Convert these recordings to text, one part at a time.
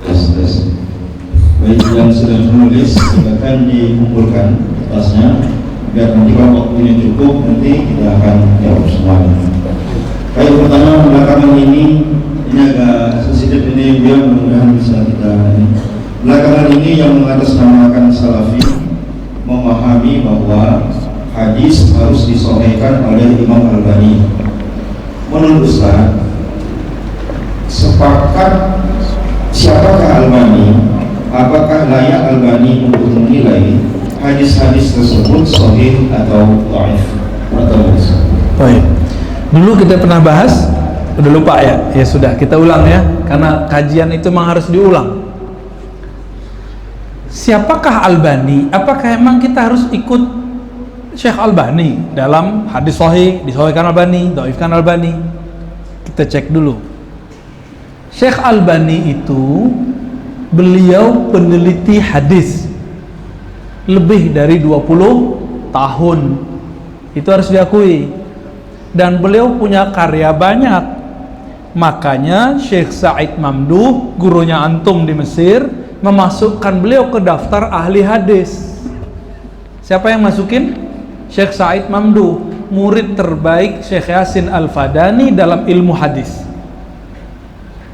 Tes, tes. Baik, yang sudah menulis silakan dikumpulkan tasnya biar nanti kalau waktunya cukup nanti kita akan jawab semuanya. Baik, pertama belakangan ini agak sensitif ini, biar mudah-mudahan bisa kita belakangan ini yang mengatasnamakan Salafi memahami bahwa hadis harus disahihkan oleh Imam Albani. Menurut Ustaz, sepakat siapakah Albani? Apakah layak Albani untuk menilai hadis-hadis tersebut sahih atau dhaif atau mursal? Baik. Dulu kita pernah bahas, udah lupa ya? Ya sudah, kita ulang ya, karena kajian itu memang harus diulang. Siapakah Albani? Apakah emang kita harus ikut Syekh Albani dalam hadis sahih, disahihkan Albani, dhaifkan Albani? Kita cek dulu. Syekh Albani itu beliau peneliti hadis lebih dari 20 tahun, itu harus diakui, dan beliau punya karya banyak. Makanya Syekh Said Mamduh, gurunya antum di Mesir, memasukkan beliau ke daftar ahli hadis. Siapa yang masukin? Syekh Said Mamduh, murid terbaik Syekh Yasin Al-Fadani dalam ilmu hadis.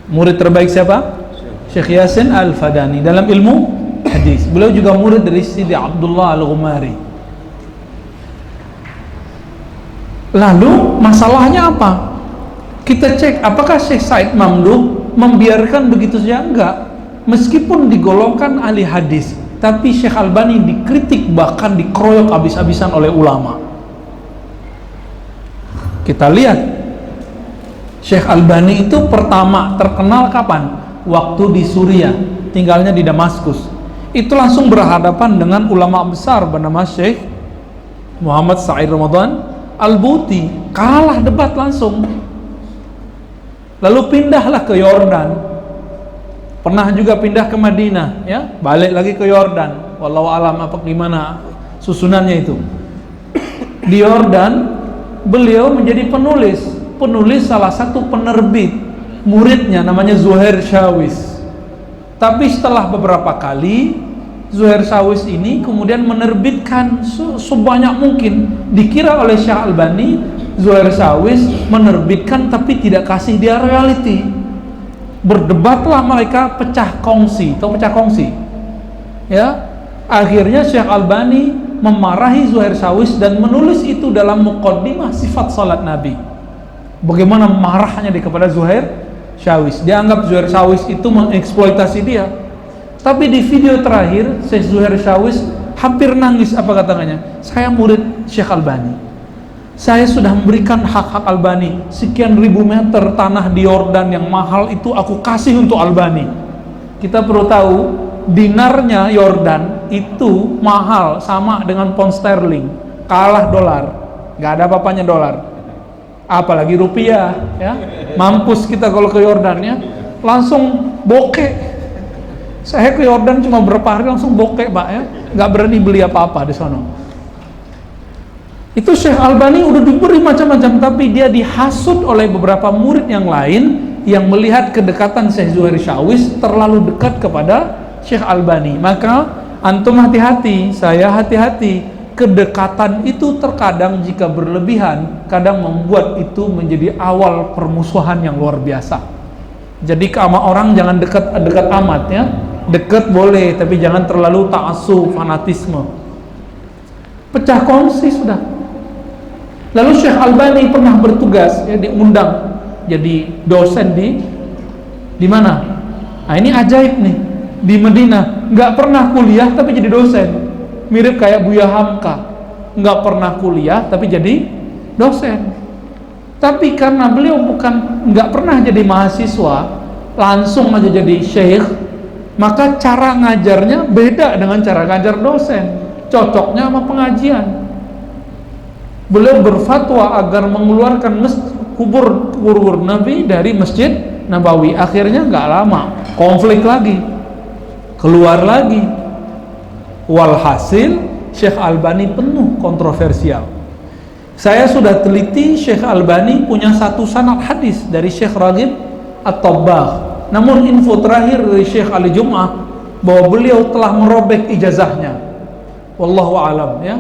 Murid terbaik siapa? Syekh Yasin Al-Fadani dalam ilmu hadis. Beliau juga murid dari Sidi Abdullah Al-Ghumari. Lalu masalahnya apa? Kita cek apakah Syekh Said Mamduh membiarkan begitu saja? Enggak. Meskipun digolongkan ahli hadis, tapi Syekh Albani dikritik, bahkan dikeroyok habis-habisan oleh ulama. Kita lihat Syekh Albani itu pertama terkenal kapan? Waktu di Suriah, tinggalnya di Damaskus. Itu langsung berhadapan dengan ulama besar bernama Syekh Muhammad Sa'id Ramadan Al-Buti, kalah debat langsung. Lalu pindahlah ke Yordan. Pernah juga pindah ke Madinah, ya, balik lagi ke Yordan. Wallahu alam apa gimana susunannya itu. Di Yordan beliau menjadi penulis salah satu penerbit, muridnya namanya Zuhair Shawis. Tapi setelah beberapa kali Zuhair Shawis ini kemudian menerbitkan sebanyak mungkin. Dikira oleh Syekh Albani Zuhair Shawis menerbitkan tapi tidak kasih dia reality. Berdebatlah mereka, pecah kongsi. Tahu pecah kongsi? Ya. Akhirnya Syekh Albani memarahi Zuhair Shawis dan menulis itu dalam muqaddimah sifat salat Nabi. Bagaimana marahnya dia kepada Zuhair Shawis. Dia anggap Zuhair Shawis itu mengeksploitasi dia. Tapi di video terakhir Syekh Zuhair Shawis hampir nangis. Apa katanya? Saya murid Syekh Albani, saya sudah memberikan hak-hak Albani. Sekian ribu meter tanah di Yordan yang mahal itu aku kasih untuk Albani. Kita perlu tahu dinarnya Yordan itu mahal, sama dengan pound sterling, kalah dolar. Gak ada apa-apanya dolar, apalagi rupiah, ya. Mampus kita kalau ke Yordan, ya, langsung bokeh. Saya ke Yordan cuma berapa hari langsung bokeh, Pak, ya. Gak berani beli apa-apa di sana. Itu Syekh Albani udah diberi macam-macam, tapi dia dihasut oleh beberapa murid yang lain yang melihat kedekatan Syekh Zuhair Shawis terlalu dekat kepada Syekh Albani. Maka antum hati-hati, saya hati-hati. Kedekatan itu terkadang jika berlebihan, kadang membuat itu menjadi awal permusuhan yang luar biasa. Jadi sama orang jangan dekat amat, ya. Dekat boleh, tapi jangan terlalu ta'assub, fanatisme. Pecah kongsi sudah. Lalu Syekh Albani pernah bertugas, ya, diundang jadi dosen di mana? Nah, ini ajaib nih, di Madinah. Nggak pernah kuliah tapi jadi dosen. Mirip kayak Buya Hamka, nggak pernah kuliah tapi jadi dosen. Tapi karena beliau nggak pernah jadi mahasiswa, langsung aja jadi syekh, maka cara ngajarnya beda dengan cara ngajar dosen. Cocoknya sama pengajian. Beliau berfatwa agar mengeluarkan kubur Nabi dari Masjid Nabawi. Akhirnya nggak lama konflik lagi, keluar lagi. Walhasil Syekh Albani penuh kontroversial. Saya sudah teliti, Syekh Albani punya satu sanad hadis dari Syekh Raghib At-Tabbagh. Namun info terakhir dari Syekh Ali Jum'ah bahwa beliau telah merobek ijazahnya. Wallahu alam ya.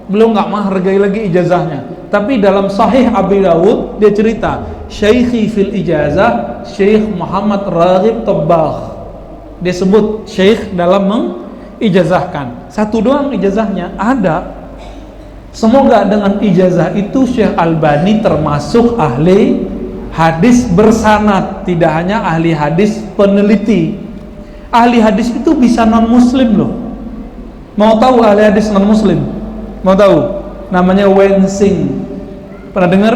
Beliau nggak menghargai lagi ijazahnya. Tapi dalam Sahih Abi Dawud dia cerita, Syaikhi fil ijazah Syekh Muhammad Raghib Tabbagh. Dia sebut Syekh dalam mengijazahkan. Satu doang ijazahnya ada. Semoga dengan ijazah itu Syekh Albani termasuk ahli hadis bersanad, tidak hanya ahli hadis peneliti. Ahli hadis itu bisa non muslim loh. Mau tahu ahli hadis non muslim? Mau tahu? Namanya Wensing. Pernah dengar?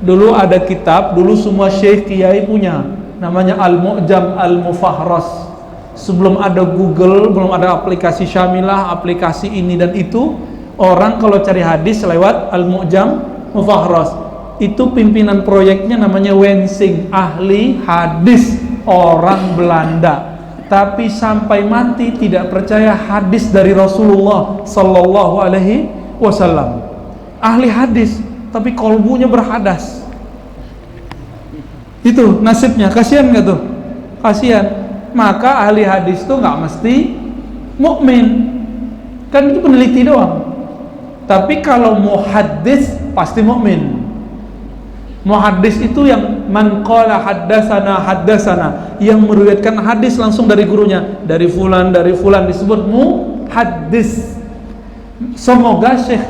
Dulu ada kitab, dulu semua syekh kiai punya, namanya Al-Mu'jam Al-Mufahras. Sebelum ada Google, belum ada aplikasi Syamilah, aplikasi ini dan itu, orang kalau cari hadis lewat Al-Mu'jam Mufahras. Itu pimpinan proyeknya namanya Wensing, ahli hadis orang Belanda. Tapi sampai mati tidak percaya hadis dari Rasulullah sallallahu alaihi wasallam. Ahli hadis, tapi kolbunya berhadas. Itu nasibnya, kasihan nggak tuh? Kasihan. Maka ahli hadis tuh nggak mesti mukmin. Kan itu peneliti doang. Tapi kalau muhaddis pasti mukmin. Muhaddis itu yang man qala haddasana, yang meriwayatkan hadis langsung dari gurunya, dari fulan disebut muhaddis. Semoga Syekh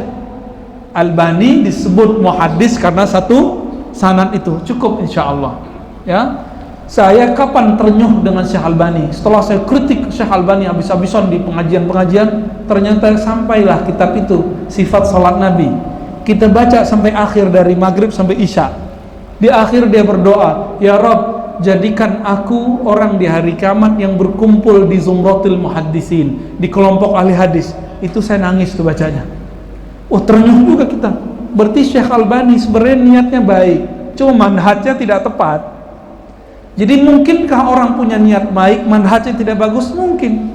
Albani disebut muhaddis karena satu sanad itu cukup insyaallah. Ya. Saya kapan ternyuh dengan Syekh Albani? Setelah saya kritik Syekh Albani habis-habisan di pengajian-pengajian, ternyata sampailah kitab itu, Sifat Salat Nabi. Kita baca sampai akhir dari maghrib sampai isya. Di akhir dia berdoa, ya Rabb, jadikan aku orang di hari kiamat yang berkumpul di zumratil muhaddisin, di kelompok ahli hadis. Itu saya nangis tuh bacanya. Oh, ternyuh juga kita. Berarti Syekh Albani sebenarnya niatnya baik, cuma manhajnya tidak tepat. Jadi mungkinkah orang punya niat baik, manhajnya tidak bagus? Mungkin.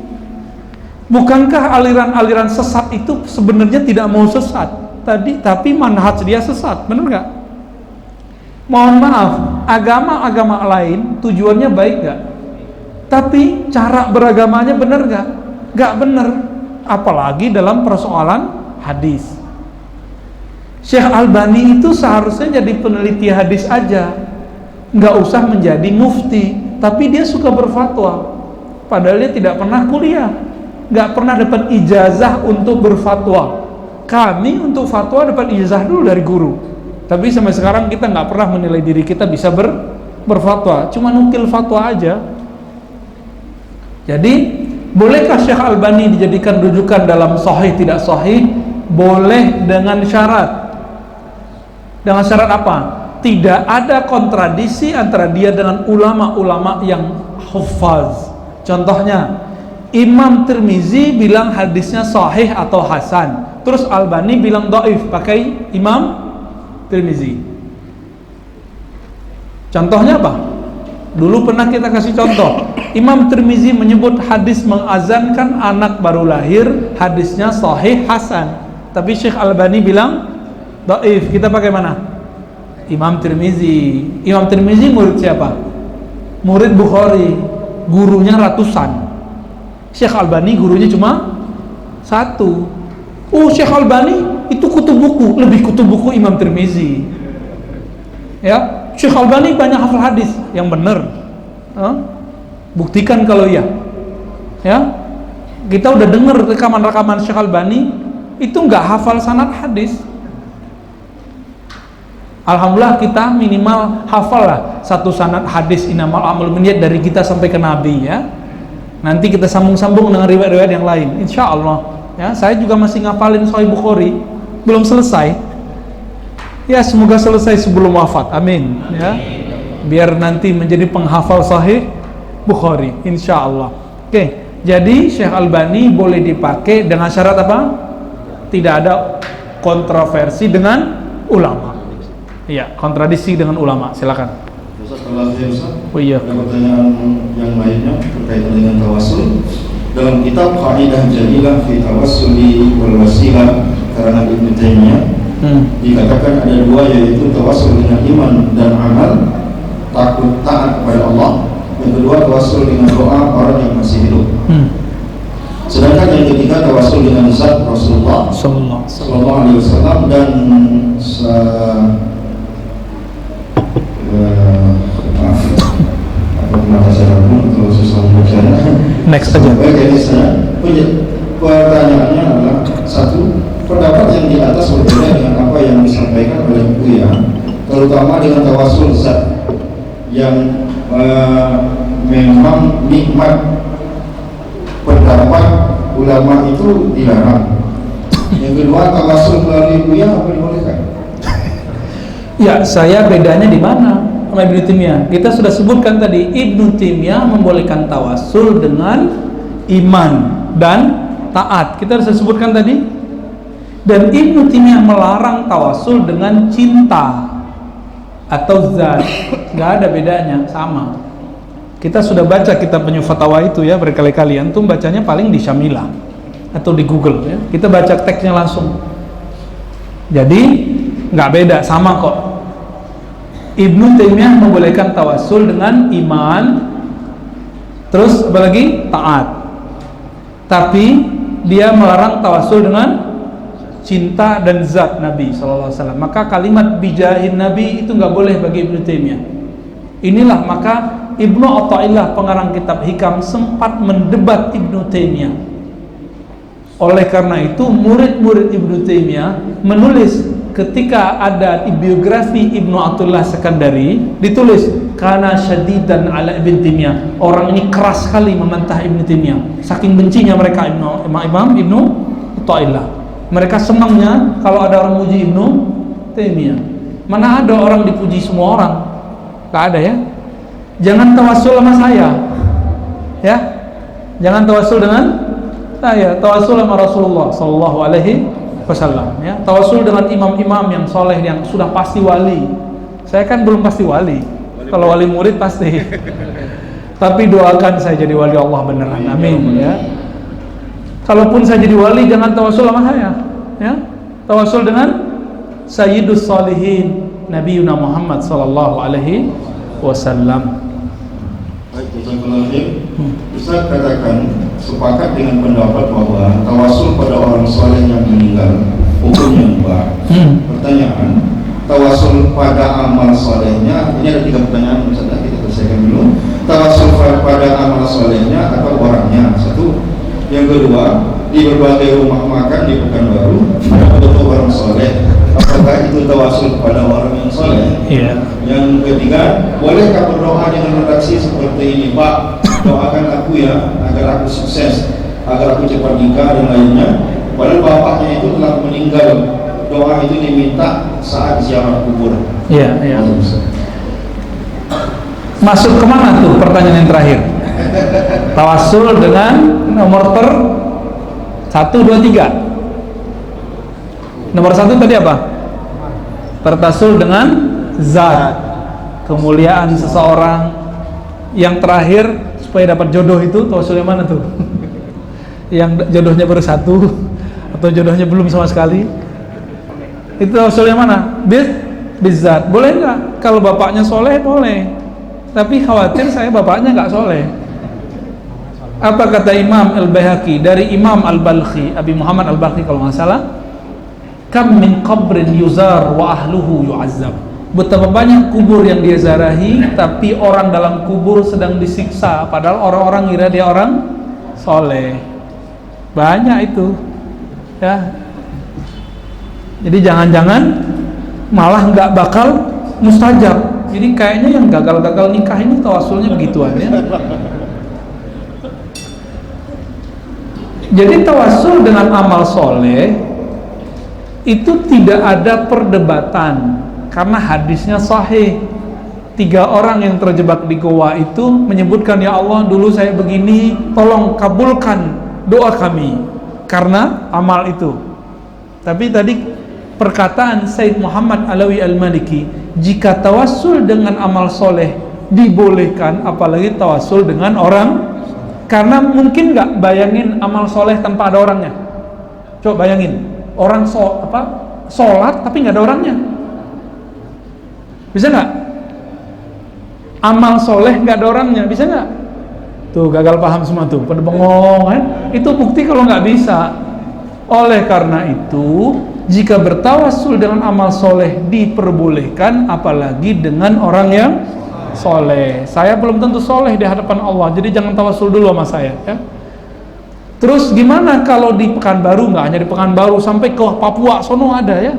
Bukankah aliran-aliran sesat itu sebenarnya tidak mau sesat tapi manhaj dia sesat, benar nggak? Mohon maaf, agama-agama lain tujuannya baik nggak? Tapi cara beragamanya benar nggak? Nggak benar. Apalagi dalam persoalan hadis. Syekh Albani itu seharusnya jadi peneliti hadis aja, nggak usah menjadi mufti. Tapi dia suka berfatwa, padahal dia tidak pernah kuliah, nggak pernah dapat ijazah untuk berfatwa. Kami untuk fatwa dapat ijazah dulu dari guru, tapi sampai sekarang kita nggak pernah menilai diri kita bisa berfatwa, cuma nukil fatwa aja. Jadi bolehkah Syekh Albani dijadikan rujukan dalam sahih tidak sahih? Boleh dengan syarat. Dengan syarat apa? Tidak ada kontradiksi antara dia dengan ulama-ulama yang huffaz. Contohnya, Imam Tirmizi bilang hadisnya sahih atau hasan, terus Albani bilang dhaif pakai Imam Tirmizi. Contohnya apa? Dulu pernah kita kasih contoh. Imam Tirmizi menyebut hadis mengazankan anak baru lahir hadisnya sahih hasan, tapi Syekh Albani bilang dhaif. Kita pakai mana? Imam Tirmizi. Imam Tirmizi murid siapa? Murid Bukhari, gurunya ratusan. Syekh Albani gurunya cuma satu. Oh, Syekh Albani itu kutub buku, lebih kutub buku Imam Tirmizi. Ya, Syekh Albani banyak hafal hadis, yang benar. Buktikan kalau iya. Ya, kita udah dengar rekaman-rekaman Syekh Albani itu nggak hafal sanad hadis. Alhamdulillah kita minimal hafal lah satu sanad hadis inamal amal binniyat dari kita sampai ke Nabi ya. Nanti kita sambung-sambung dengan riwayat-riwayat yang lain, insya Allah. Ya, saya juga masih ngapalin Sahih Bukhari, belum selesai. Ya, semoga selesai sebelum wafat, amin. Ya, biar nanti menjadi penghafal Sahih Bukhari, insya Allah. Oke, jadi Syekh Albani boleh dipakai dengan syarat apa? Tidak ada kontroversi dengan ulama. Iya, kontradiksi dengan ulama. Silakan. Ustaz, kalau saya Ustaz, iya. ada pertanyaan yang lainnya berkaitan dengan tawassul. Dalam kitab Qaidah Jalilah fi Tawassuli wal Wasilah karangan Ibnu Taimiyah dikatakan ada dua, yaitu tawassul dengan iman dan amal, takut taat kepada Allah, Yang kedua tawasul dengan doa orang yang masih hidup. Sedangkan yang ketiga tawasul dengan zat Rasulullah Sallallahu Alaihi Wasallam dan maaf, apa mata saya pun kalau susah membacanya. Next aja. Jadi pertanyaannya adalah satu, pendapat yang di atas berbeda dengan apa yang disampaikan oleh Buya, terutama dengan tawasul zat yang memang nikmat. Pendapat ulama itu dilarang. Yang kedua, tawasul melalui Buya apa dibolehkan? Ya, saya bedanya di mana sama Ibnu Taimiyah? Kita sudah sebutkan tadi, Ibnu Taimiyah membolehkan tawasul dengan iman dan taat. Kita sudah sebutkan tadi. Dan Ibnu Taimiyah melarang tawasul dengan cinta atau zat. Nggak ada bedanya, sama. Kita sudah baca kitab Penyu Fatawa itu ya berkali-kali. Antum bacanya paling di Syamilah atau di Google ya. Kita baca teksnya langsung. Jadi nggak beda, sama kok. Ibnu Taimiyah membolehkan tawasul dengan iman, terus apalagi taat. Tapi dia melarang tawasul dengan cinta dan zat Nabi SAW. Maka kalimat bijahin Nabi itu nggak boleh bagi Ibnu Taimiyah. Inilah maka Ibnu Athaillah pengarang kitab Hikam sempat mendebat Ibnu Taimiyah. Oleh karena itu murid-murid Ibnu Taimiyah menulis ketika ada biografi Ibnu Athaillah Sekandari, ditulis karena syadidan ala Ibnu Taimiyah. Orang ini keras sekali memantah Ibnu Taimiyah. Saking bencinya mereka Imam Ibnu Athaillah. Mereka senangnya kalau ada orang muji Ibnu Taimiyah. Mana ada orang dipuji semua orang? Gak ada ya. Jangan tawasul sama saya, ya. Jangan tawasul dengan saya. Tawasul sama Rasulullah Sallallahu Alaihi Wasallam. Ya. Tawasul dengan imam-imam yang soleh yang sudah pasti wali. Saya kan belum pasti wali. Kalau wali murid pasti. Tapi doakan saya jadi wali Allah beneran. Amin. Ya. Kalaupun saya jadi wali, jangan tawasul sama saya. Ya. Tawasul dengan Sayyidus Salihin Nabi Muhammad Sallallahu Alaihi Wasallam. Baik, Ustaz katakan sepakat dengan pendapat bahwa tawasul pada orang soleh yang meninggal hukumnya mubah. Pertanyaan, tawasul pada amal solehnya, ini ada 3 pertanyaan Ustaz, kita selesaikan dulu. Tawasul pada amal solehnya atau orangnya, satu. Yang kedua, di berbagai rumah makan di Pekanbaru ada foto orang soleh, apakah itu tawasul pada orang yang soleh? Yeah. Yang ketiga, bolehkah berdoa dengan redaksi seperti ini, Pak? Doakan aku ya agar aku sukses, agar aku cepat nikah dan lainnya. Padahal bapaknya itu telah meninggal. Doa itu diminta saat ziarah kubur. Iya, iya. Masuk kemana tuh pertanyaan yang terakhir? Tawasul dengan nomor 1, 2, 3. Nomor 1 tadi apa? Bertasul dengan zat, kemuliaan seseorang. Yang terakhir supaya dapat jodoh itu tawasul yang mana tuh? Yang jodohnya baru 1 atau jodohnya belum sama sekali? Itu tawasul yang mana? Bizat. Boleh nggak? Kalau bapaknya soleh boleh. Tapi khawatir saya bapaknya nggak soleh. Apa kata Imam Al-Baihaqi dari Imam Al-Balkhi, Abi Muhammad Al-Balkhi kalau nggak salah? Kam min qabrin yuzar wa ahluhu yu'azzab. Betapa banyak kubur yang dia zarahi, tapi orang dalam kubur sedang disiksa, padahal orang-orang kira dia orang soleh. Banyak itu, ya. Jadi jangan-jangan malah nggak bakal mustajab. Jadi kayaknya yang gagal-gagal nikah ini tawasulnya begituan ya. Jadi tawasul dengan amal soleh itu tidak ada perdebatan karena hadisnya sahih. 3 orang yang terjebak di goa itu menyebutkan, ya Allah dulu saya begini, tolong kabulkan doa kami karena amal itu. Tapi tadi perkataan Said Muhammad Alawi Al-Maliki, jika tawasul dengan amal soleh dibolehkan, apalagi tawasul dengan orang. Karena mungkin nggak bayangin amal soleh tanpa ada orangnya. Coba bayangin orang sholat tapi nggak ada orangnya, bisa nggak? amal soleh nggak ada orangnya, bisa nggak? Tuh gagal paham semua tuh, pada bengong kan? Itu bukti kalau nggak bisa. Oleh karena itu, jika bertawassul dengan amal soleh diperbolehkan, apalagi dengan orang yang soleh. Saya belum tentu soleh di hadapan Allah, jadi jangan tawassul dulu sama saya ya. Terus gimana kalau di Pekanbaru? Nggak hanya di Pekanbaru, sampai ke Papua sono ada ya,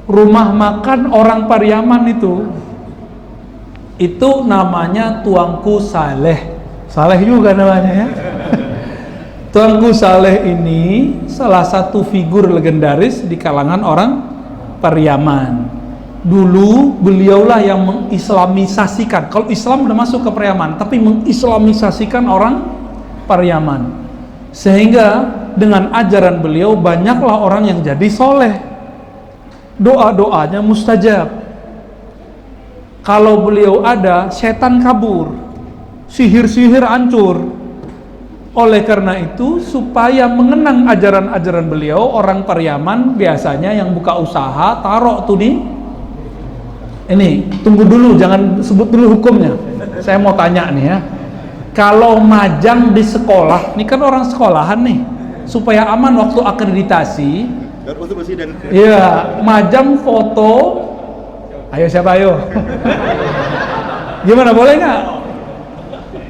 rumah makan orang Pariaman itu namanya Tuanku Saleh. Saleh juga namanya ya. Tuanku Saleh ini salah satu figur legendaris di kalangan orang Pariaman. Dulu beliaulah yang mengislamisasikan, kalau Islam udah masuk ke Pariaman, tapi mengislamisasikan orang Pariaman. Sehingga dengan ajaran beliau banyaklah orang yang jadi soleh, doa-doanya mustajab. Kalau beliau ada, setan kabur, sihir-sihir hancur. Oleh karena itu, supaya mengenang ajaran-ajaran beliau, orang Pariaman biasanya yang buka usaha taruh tuh ini, tunggu dulu, jangan sebut dulu hukumnya. Saya mau tanya nih ya, kalau majang di sekolah, ini kan orang sekolahan nih, supaya aman waktu akreditasi, ya majang foto, ayo siapa ayo? Gimana, boleh nggak?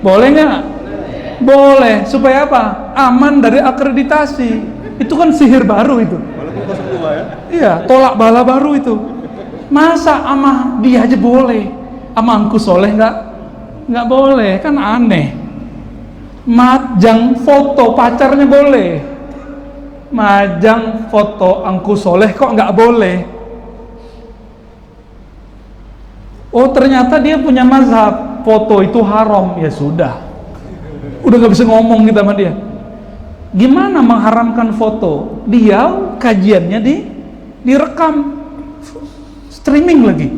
Boleh nggak? Boleh, supaya apa? Aman dari akreditasi. Itu kan sihir baru itu. Iya, tolak bala baru itu. Masa ama dia aja boleh, ama Angku Soleh nggak boleh, kan aneh. Majang foto pacarnya boleh, majang foto Angku Soleh kok nggak boleh? Oh ternyata dia punya mazhab, foto itu haram. Ya sudah, udah nggak bisa ngomong kita sama dia. Gimana mengharamkan foto? Dia kajiannya direkam, streaming lagi.